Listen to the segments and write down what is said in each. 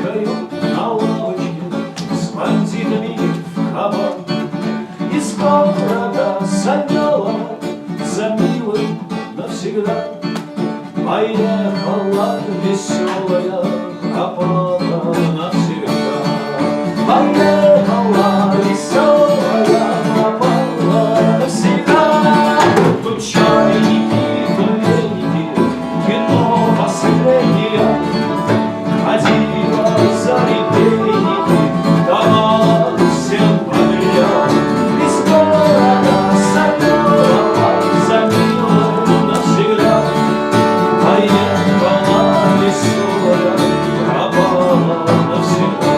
девушкой на лавочке с бандитами в кабак. Из города замела за милым навсегда. Поехала веселая, пропала навсегда. Поехала веселая, пропала навсегда. Тут чайники, коленники, кино последнее. Ходила за репейники, давала всем подряд. Из города замела за милым навсегда. Поехала веселая, пропала навсегда.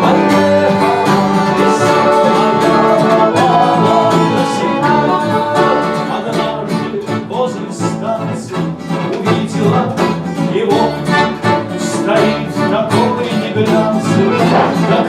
Поехала веселая, пропала навсегда. Однажды возле станции увидела его. Стоит такой неглянцевый, как